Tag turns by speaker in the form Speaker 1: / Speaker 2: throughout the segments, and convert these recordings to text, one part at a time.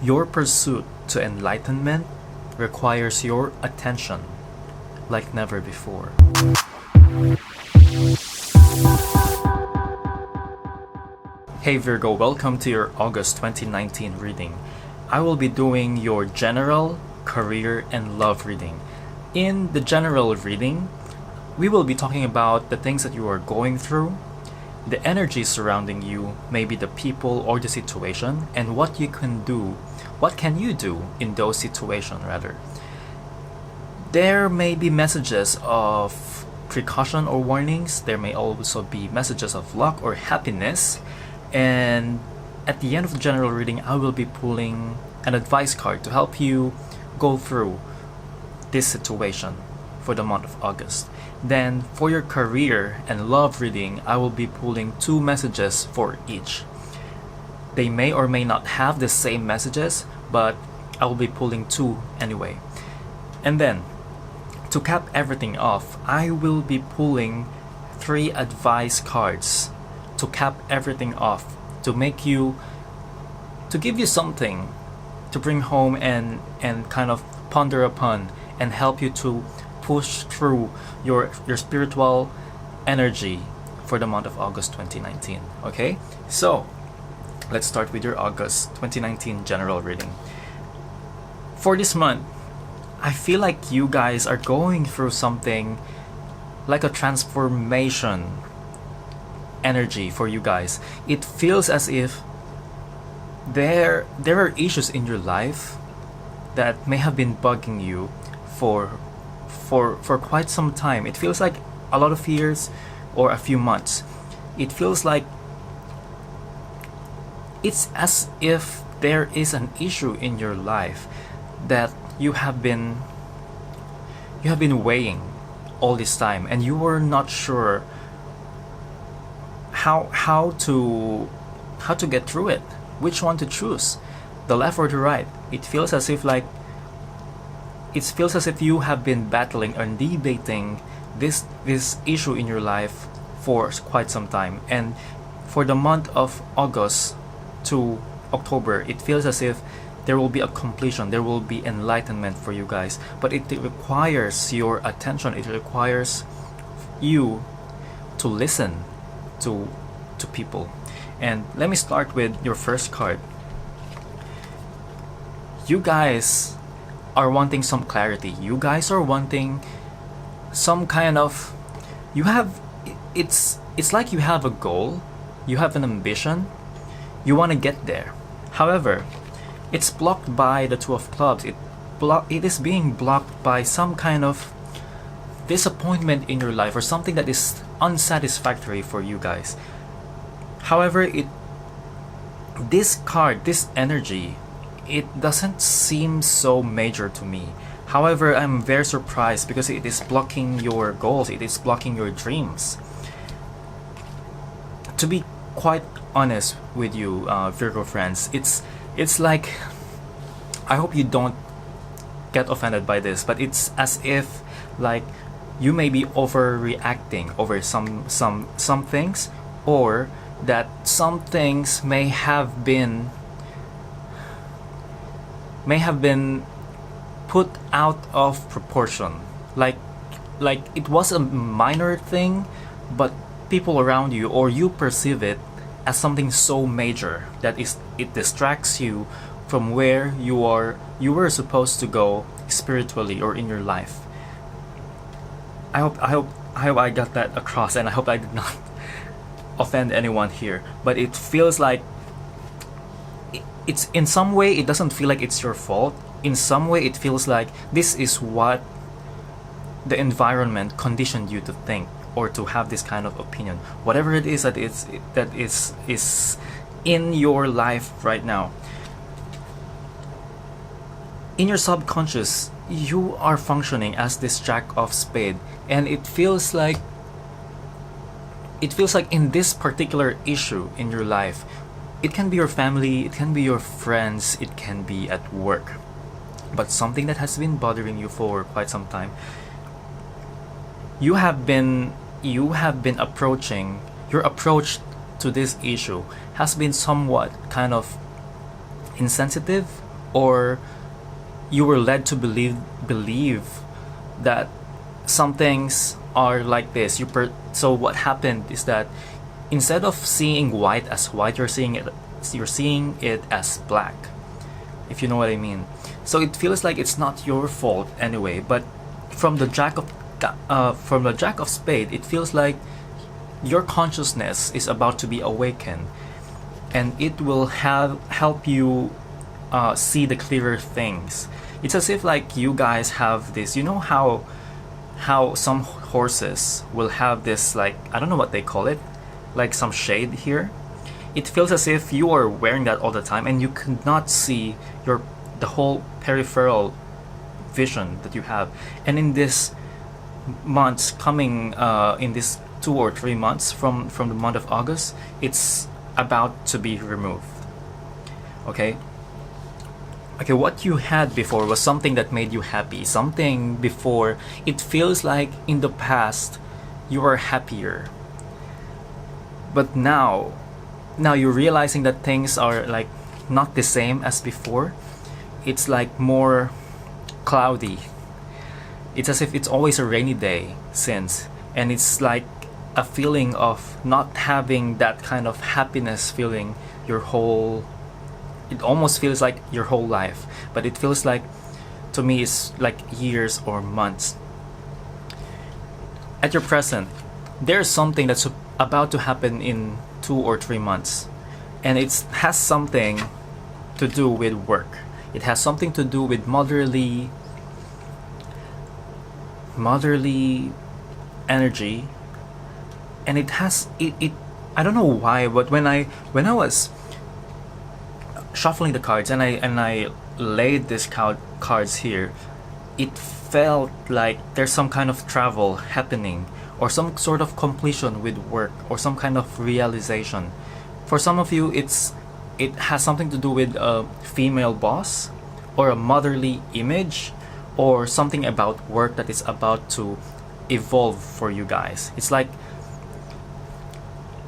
Speaker 1: Your pursuit to enlightenment requires your attention like never before. Hey Virgo, welcome to your August 2019 reading. I will be doing your general, career, and love reading. In the general reading, we will be talking about the things that you are going through, the energy surrounding you, maybe the people or the situation, and what you can do. What can you do in those situations, rather? There may be messages of precaution or warnings. There may also be messages of luck or happiness. And at the end of the general reading, I will be pulling an advice card to help you go through this situation for the month of August. Then for your career and love reading, I will be pulling 2 messages for each. They may or may not have the same messages, but I will be pulling 2 anyway. And then to cap everything off, I will be pulling 3 advice cards to cap everything off, to give you something to bring home and kind of ponder upon and help you to push through your spiritual energy for the month of August 2019. Okay, so let's start with your August 2019 general reading. For this month, I feel like you guys are going through something like a transformation energy for you guys. It feels as if there are issues in your life that may have been bugging you for quite some time. It feels like a lot of years or a few months. It feels like it's as if there is an issue in your life that you have been weighing all this time, and you were not sure how to get through it, which one to choose, the left or the right. It feels as if you have been battling and debating this issue in your life for quite some time. And for the month of August to October, it feels as if there will be a completion, there will be enlightenment for you guys. But it requires your attention. It requires you to listen to people. And let me start with your first card. You guys are wanting some clarity. You guys are wanting some kind of, it's like you have a goal, you have an ambition, you want to get there. However, it's blocked by the 2 of clubs. It is being blocked by some kind of disappointment in your life or something that is unsatisfactory for you guys. However, this card, this energy, it doesn't seem so major to me. However, I'm very surprised because it is blocking your goals, it is blocking your dreams. To be quite honest with you, Virgo friends, it's like, I hope you don't get offended by this, but it's as if like you may be overreacting over some things, or that some things may have been put out of proportion, like it was a minor thing, but people around you or you perceive it as something so major that it distracts you from where you were supposed to go spiritually or in your life. I hope I got that across, and I hope I did not offend anyone here. But it feels like it's in some way, it doesn't feel like it's your fault. In some way, it feels like this is what the environment conditioned you to think or to have this kind of opinion. Whatever it is that is in your life right now. In your subconscious, you are functioning as this Jack of Spades, and it feels like in this particular issue in your life, it can be your family, it can be your friends, it can be at work, but something that has been bothering you for quite some time. You have been approaching, your approach to this issue has been somewhat kind of insensitive or you were led to believe that some things are like this. So what happened is that instead of seeing white as white, you're seeing it as black, if you know what I mean. So it feels like it's not your fault anyway, but from the Jack of Spade, it feels like your consciousness is about to be awakened, and it will help you see the clearer things. It's as if like you guys have this, you know how some horses will have this, like, I don't know what they call it, like some shade here. It feels as if you are wearing that all the time and you could not see the whole peripheral vision that you have. And in this months coming, in this 2 or 3 months from the month of August, it's about to be removed. Okay, what you had before was something that made you happy. Something before, it feels like in the past you were happier, but now you're realizing that things are like not the same as before. It's like more cloudy. It's as if it's always a rainy day since, and it's like a feeling of not having that kind of happiness feeling it almost feels like your whole life, but it feels like, to me, it's like years or months. At your present, there's something that's about to happen in 2 or 3 months, and it has something to do with work. It has something to do with motherly energy, and it I don't know why, but when I was shuffling the cards and I laid these cards here, it felt like there's some kind of travel happening, or some sort of completion with work, or some kind of realization. For some of you, it has something to do with a female boss, or a motherly image, or something about work that is about to evolve for you guys. It's like,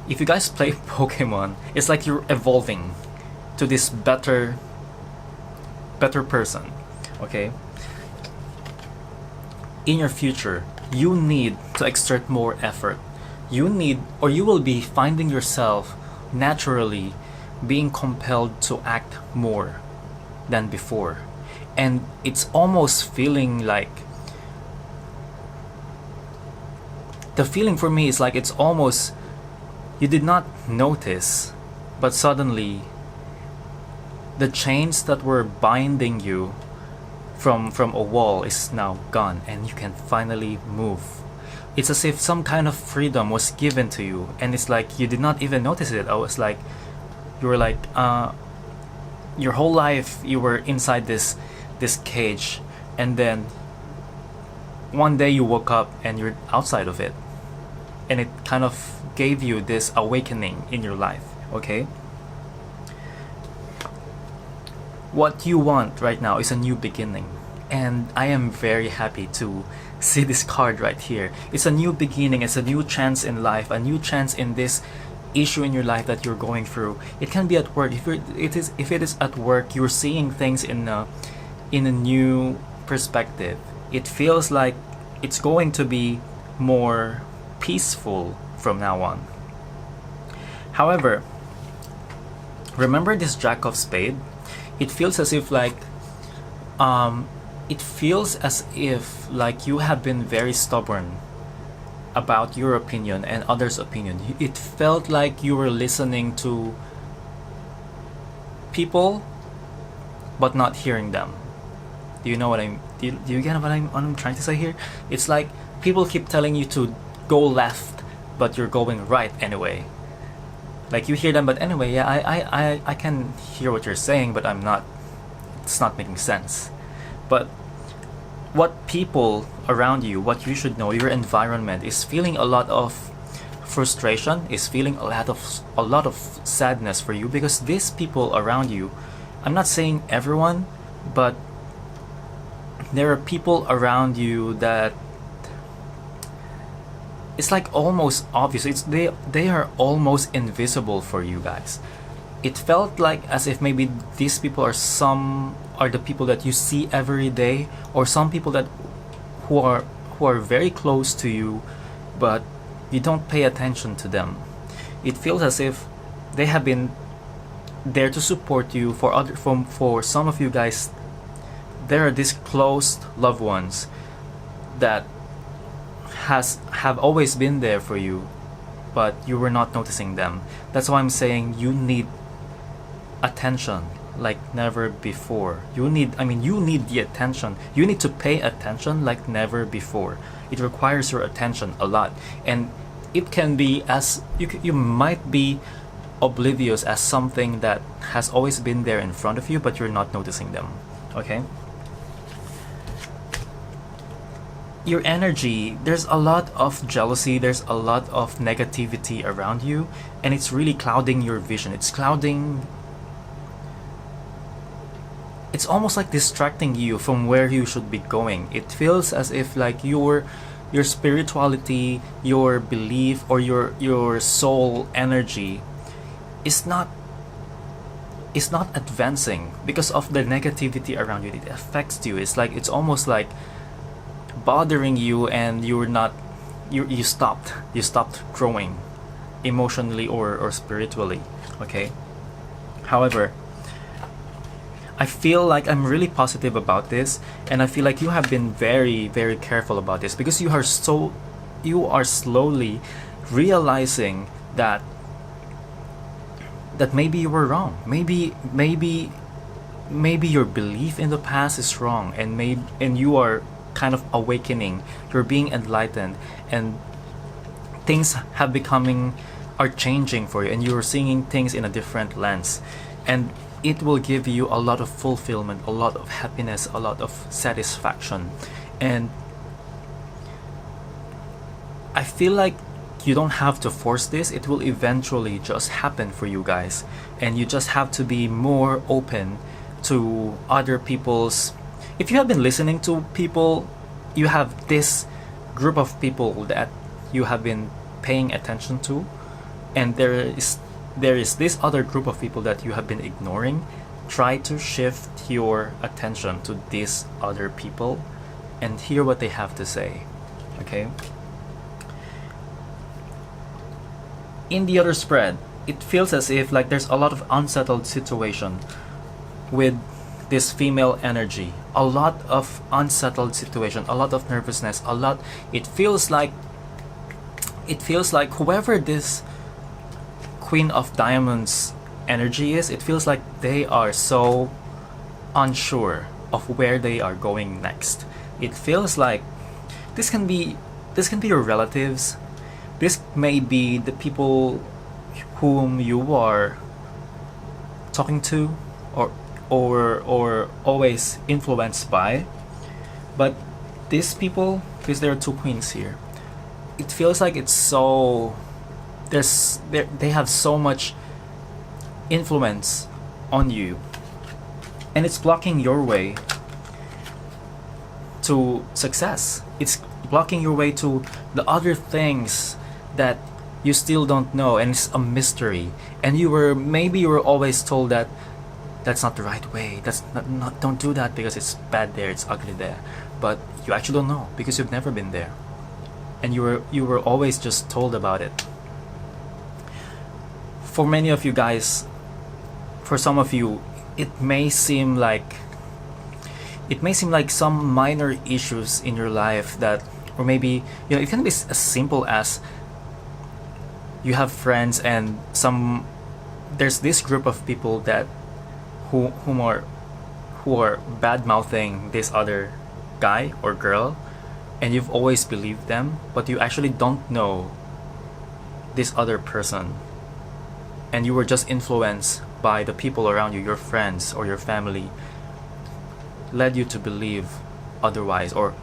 Speaker 1: if you guys play Pokemon, it's like you're evolving to this better person. Okay, in your future, you need to exert more effort. You will be finding yourself naturally being compelled to act more than before, and it's almost feeling like, the feeling for me is like it's almost, you did not notice, but suddenly the chains that were binding you from a wall is now gone, and you can finally move. It's as if some kind of freedom was given to you, and it's like you did not even notice it. You were like, your whole life you were inside this cage, and then one day you woke up and you're outside of it, and it kind of gave you this awakening in your life. Okay, what you want right now is a new beginning, and I am very happy to see this card right here. It's a new beginning. It's a new chance in life, a new chance in this issue in your life that you're going through. It can be at work. If it is at work, you're seeing things in a new perspective. It feels like it's going to be more peaceful from now on. However, remember this Jack of Spade? It feels as if like you have been very stubborn about your opinion and others' opinion. It felt like you were listening to people but not hearing them. Do you know what do you get what I'm trying to say here? It's like people keep telling you to go left, but you're going right anyway. Like you hear them, but anyway, yeah, I can hear what you're saying, but it's not making sense. But what people around you, what you should know, your environment is feeling a lot of frustration, is feeling a lot of sadness for you, because these people around you, I'm not saying everyone, but there are people around you that it's like almost obvious. They are almost invisible for you guys. It felt like as if maybe these people are are the people that you see every day, or some people that who are very close to you, but you don't pay attention to them. It feels as if they have been there to support you. For some of you guys, there are these close loved ones that have always been there for you, but you were not noticing them. That's why I'm saying you need attention like never before. You need the attention. You need to pay attention like never before. It requires your attention a lot, and it can be as you might be oblivious as something that has always been there in front of you, but you're not noticing them. Okay? Your energy, there's a lot of jealousy, there's a lot of negativity around you, and it's really clouding your vision. It's almost like distracting you from where you should be going. It feels as if like your spirituality, your belief, or your soul energy is not advancing because of the negativity around you. It affects you. It's almost like bothering you, and you stopped growing emotionally or spiritually. Okay? However, I feel like I'm really positive about this, and I feel like you have been very, very careful about this, because you are slowly realizing that maybe you were wrong. Maybe your belief in the past is wrong, and you are kind of awakening. You're being enlightened, and things are changing for you, and you're seeing things in a different lens, and it will give you a lot of fulfillment, a lot of happiness, a lot of satisfaction. And I feel like you don't have to force this. It will eventually just happen for you guys, and you just have to be more open to other people's. If you have been listening to people, you have this group of people that you have been paying attention to, and there is this other group of people that you have been ignoring. Try to shift your attention to these other people and hear what they have to say. Okay? In the other spread, it feels as if like there's a lot of unsettled situation with this female energy. A lot of unsettled situation, a lot of nervousness, it feels like whoever this Queen of Diamonds energy is, it feels like they are so unsure of where they are going next. It feels like this can be your relatives. This may be the people whom you are talking to or always influenced by. But these people, because there are two queens here, it feels like it's so they have so much influence on you, and it's blocking your way to success. It's blocking your way to the other things that you still don't know, and it's a mystery. And you were always told that that's not the right way. That's not don't do that because it's bad there, it's ugly there. But you actually don't know because you've never been there, and you were always just told about it. For many of you guys, for some of you, it may seem like some minor issues in your life that, or maybe, it can be as simple as you have friends and there's this group of people that who are bad mouthing this other guy or girl, and you've always believed them, but you actually don't know this other person, and you were just influenced by the people around you, your friends or your family led you to believe otherwise, or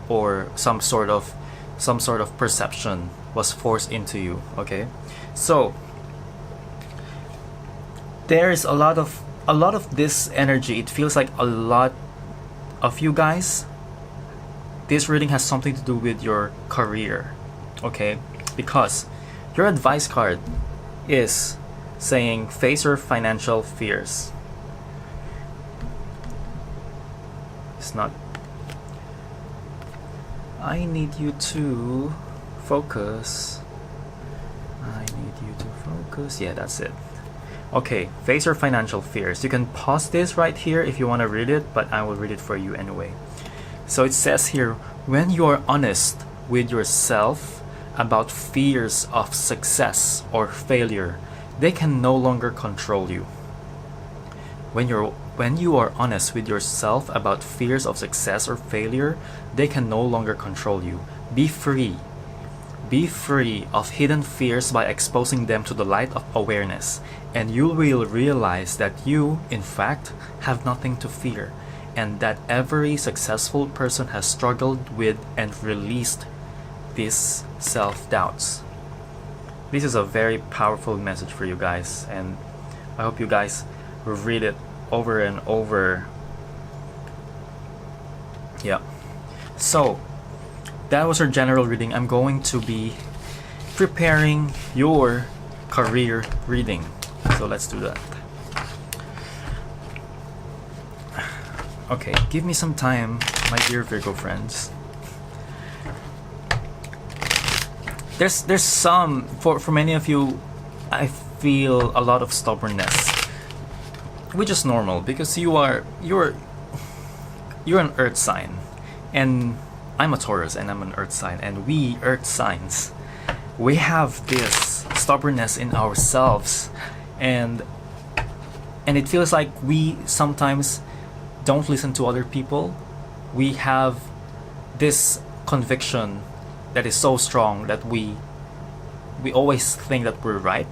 Speaker 1: some sort of perception was forced into you. Okay, so there's a lot of this energy. It feels like a lot of you guys, this reading has something to do with your career. Okay, because your advice card is saying face your financial fears. It's not. I need you to focus. I need you to focus. Yeah, that's it. Okay, face your financial fears. You can pause this right here if you want to read it, but I will read it for you anyway. So it says here, when you are honest with yourself about fears of success or failure, they can no longer control you. When you are honest with yourself about fears of success or failure, they can no longer control you. Be free. Be free of hidden fears by exposing them to the light of awareness, and you will realize that you, in fact, have nothing to fear, and that every successful person has struggled with and released these self-doubts. This is a very powerful message for you guys, and I hope you guys read it over and over. Yeah. So that was our general reading. I'm going to be preparing your career reading. So let's do that. Okay, give me some time, my dear Virgo friends. There's some, for many of you, I feel a lot of stubbornness, which is normal because you're an earth sign, and I'm a Taurus and I'm an earth sign, and we earth signs, we have this stubbornness in ourselves, and it feels like we sometimes don't listen to other people. We have this conviction that is so strong that we always think that we're right,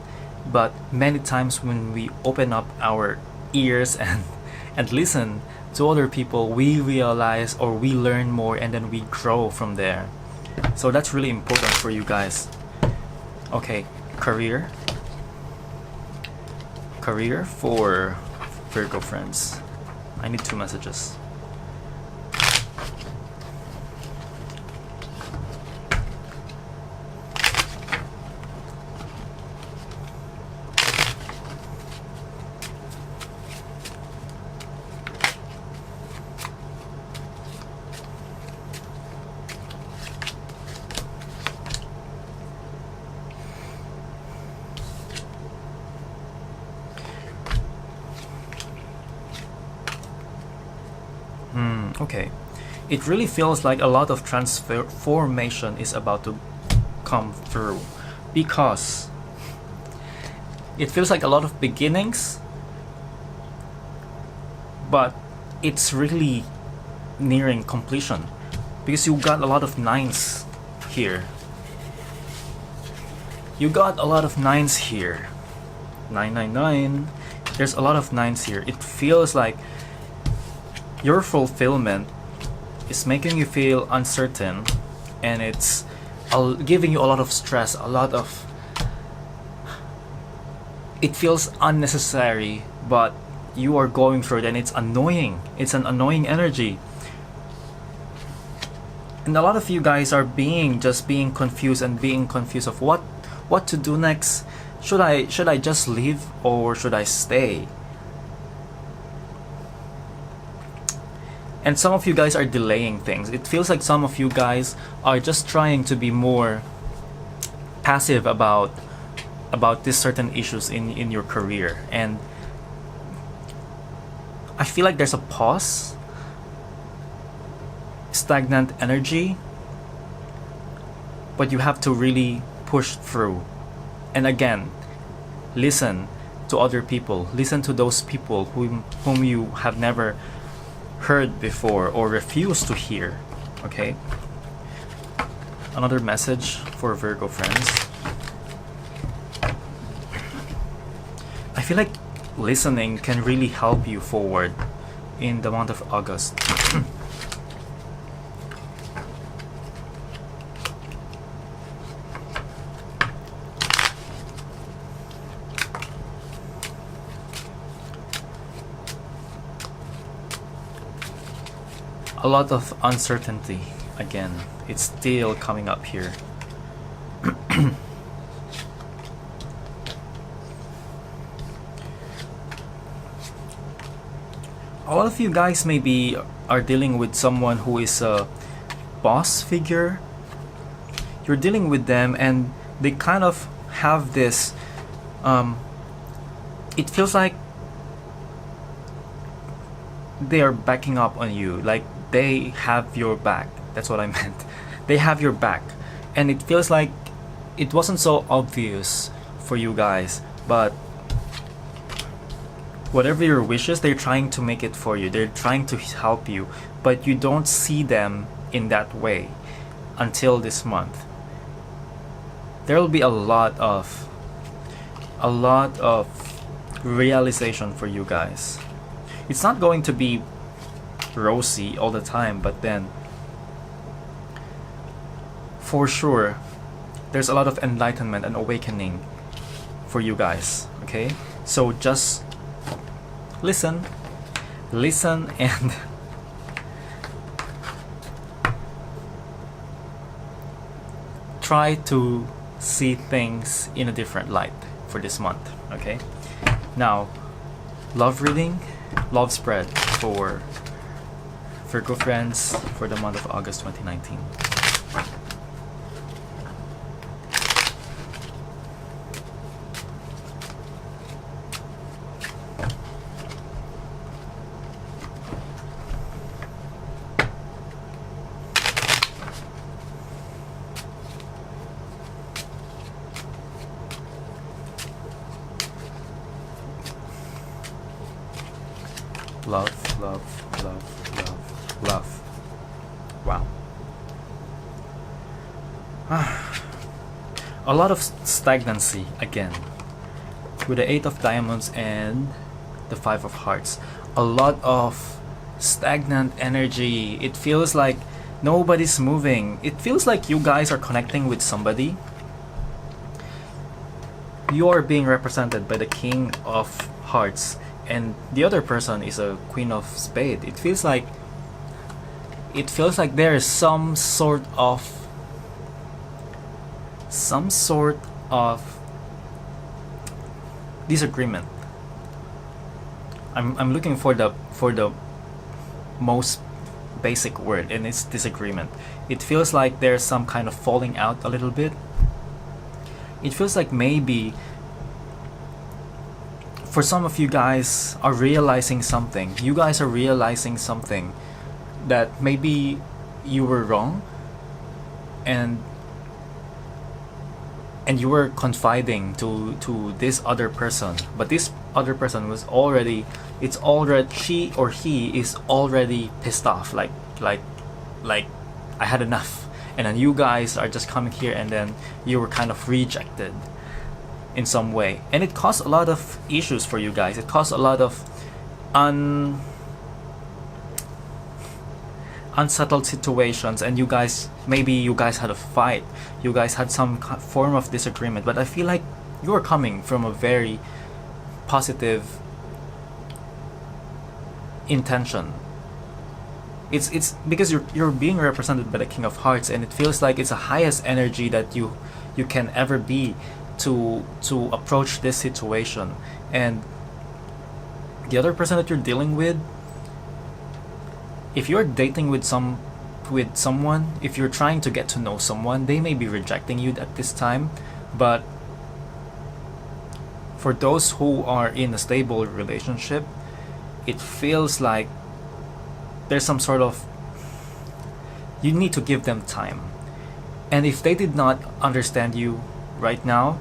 Speaker 1: but many times when we open up our ears and listen to other people, we realize or we learn more, and then we grow from there. So that's really important for you guys. Okay, career for Virgo friends. I need 2 messages. Okay, it really feels like a lot of transformation is about to come through, because it feels like a lot of beginnings, but it's really nearing completion, because you got a lot of 9s here. You got a lot of 9s here. 999. There's a lot of 9s here. It feels like your fulfillment is making you feel uncertain, and it's giving you a lot of stress, it feels unnecessary, but you are going through it, and it's annoying. It's an annoying energy, and a lot of you guys are being confused of what to do next. Should I just leave, or should I stay? And some of you guys are delaying things. It feels like some of you guys are just trying to be more passive about these certain issues in your career. And I feel like there's a pause, stagnant energy, but you have to really push through. And again, listen to other people. Listen to those people whom you have never heard before or refused to hear. Okay? Another message for Virgo friends. I feel like listening can really help you forward in the month of August. A lot of uncertainty again. It's still coming up here. A all of you guys maybe are dealing with someone who is a boss figure. You're dealing with them and they kind of have this it feels like they are backing up on you, like they have your back. That's what I meant. They have your back, and it feels like it wasn't so obvious for you guys, but whatever your wishes, they're trying to make it for you. They're trying to help you, but you don't see them in that way until this month. There will be a lot of realization for you guys. It's not going to be rosy all the time, but then for sure there's a lot of enlightenment and awakening for you guys. Okay, so just listen and try to see things in a different light for this month. Okay, now love reading, love spread for Virgo friends for the month of August 2019. Love, love, love, love, love. Wow. A lot of stagnancy again with the 8 of Diamonds and the 5 of Hearts. A lot of stagnant energy. It feels like nobody's moving. It feels like you guys are connecting with somebody. You are being represented by the King of Hearts, and the other person is a Queen of Spades. It feels like there is some sort of disagreement. I'm looking for the most basic word, and it's disagreement. It feels like there's some kind of falling out a little bit. It feels like maybe for some of you guys are realizing something. You guys are realizing something that maybe you were wrong, and you were confiding to this other person, but this other person was already, she or he is already pissed off, like I had enough. And then you guys are just coming here, and then you were kind of rejected in some way, and it caused a lot of issues for you guys. It caused a lot of unsettled situations, and you guys had a fight, you guys had some form of disagreement. But I feel like you are coming from a very positive intention. It's because you're being represented by the King of Hearts, and it feels like it's the highest energy that you can ever be to approach this situation. And the other person that you're dealing with, if you're dating with someone, if you're trying to get to know someone, they may be rejecting you at this time. But for those who are in a stable relationship, it feels like there's some sort of, you need to give them time. And if they did not understand you right now,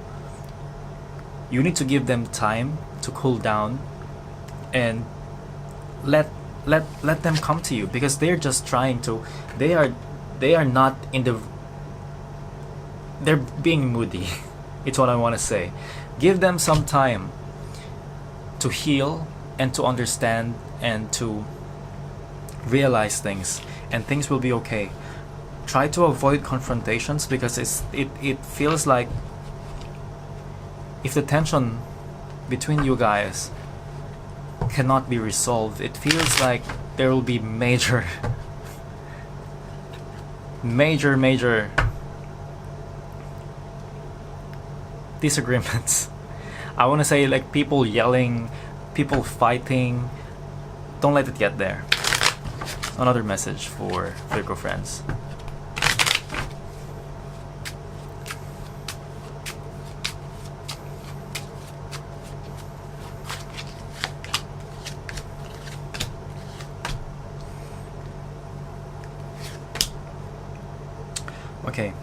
Speaker 1: you need to give them time to cool down and let them come to you, because they're just trying to, they are not in the, they're being moody. It's what I want to say. Give them some time to heal and to understand and to realize things, and things will be okay. Try to avoid confrontations, because it feels like if the tension between you guys cannot be resolved, it feels like there will be major disagreements. I want to say, like, people yelling, people fighting, Don't let it get there. Another message for Virgo friends. Okay.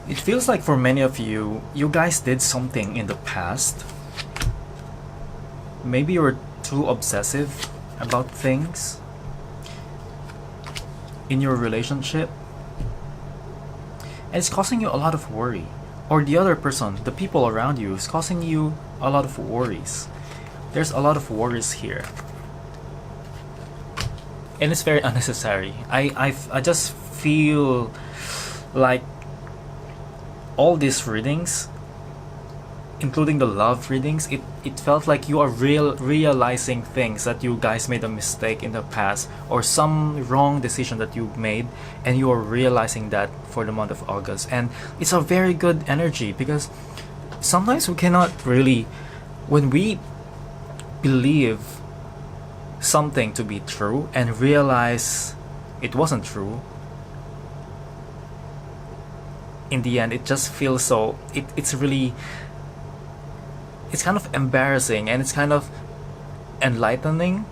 Speaker 1: It feels like for many of you, you guys did something in the past. Maybe you're too obsessive about things in your relationship, and it's causing you a lot of worry. Or the other person, the people around you, is causing you a lot of worries. There's a lot of worries here, and it's very unnecessary. I just feel like all these readings, including the love readings, it felt like you are realizing things that you guys made a mistake in the past, or some wrong decision that you made, and you are realizing that for the month of August. And it's a very good energy, because sometimes we cannot really, when we believe something to be true and realize it wasn't true, in the end it just feels so, it's really, it's kind of embarrassing, and it's kind of enlightening.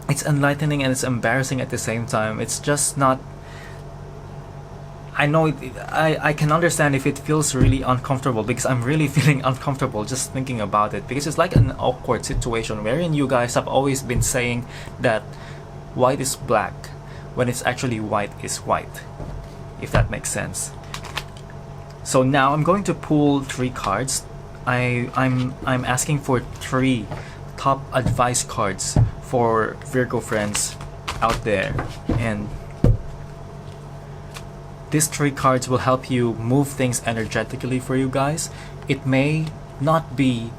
Speaker 1: It's enlightening and it's embarrassing at the same time. It's just not, I know I can understand if it feels really uncomfortable, because I'm really feeling uncomfortable just thinking about it, because it's like an awkward situation wherein you guys have always been saying that white is black when it's actually white is white, if that makes sense. So now I'm going to pull 3 cards. I'm asking for 3 top advice cards for Virgo friends out there, and these 3 cards will help you move things energetically for you guys. It may not be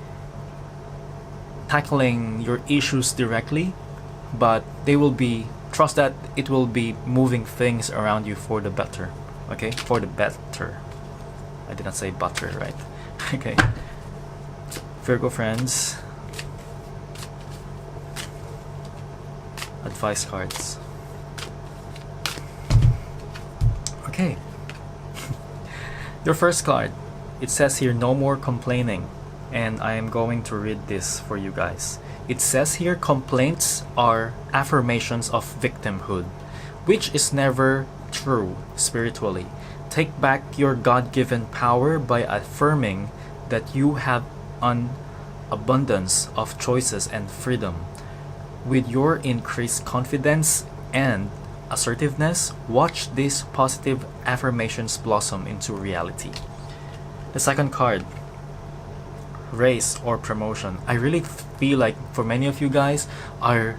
Speaker 1: tackling your issues directly, but they will be, trust that it will be moving things around you for the better. Okay, for the better. I did not say butter, right? Okay, Virgo friends, advice cards. Okay. Your first card, it says here, no more complaining, and I am going to read this for you guys. It says here, complaints are affirmations of victimhood, which is never true spiritually. Take back your God-given power by affirming that you have an abundance of choices and freedom. With your increased confidence and assertiveness, watch these positive affirmations blossom into reality. The second card, raise or promotion. I really feel like for many of you guys are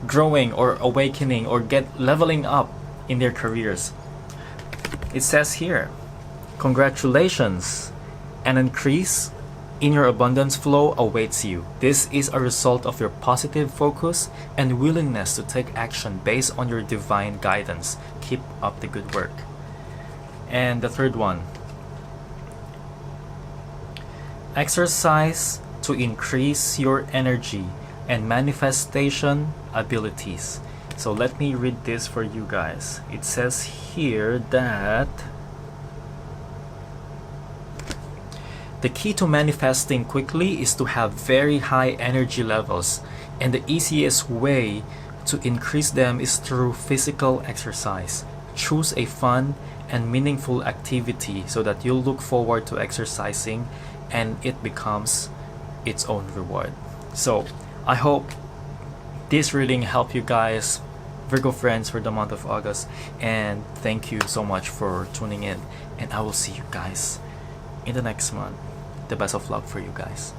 Speaker 1: growing or awakening or leveling up in their careers. It says here, congratulations, an increase in your abundance flow awaits you. This is a result of your positive focus and willingness to take action based on your divine guidance. Keep up the good work. And the third one, exercise to increase your energy and manifestation abilities. So let me read this for you guys. It says here that the key to manifesting quickly is to have very high energy levels, and the easiest way to increase them is through physical exercise. Choose a fun and meaningful activity so that you'll look forward to exercising and it becomes its own reward. So I hope this reading helped you guys, Virgo friends, for the month of August, and thank you so much for tuning in, and I will see you guys in the next month. The best of luck for you guys.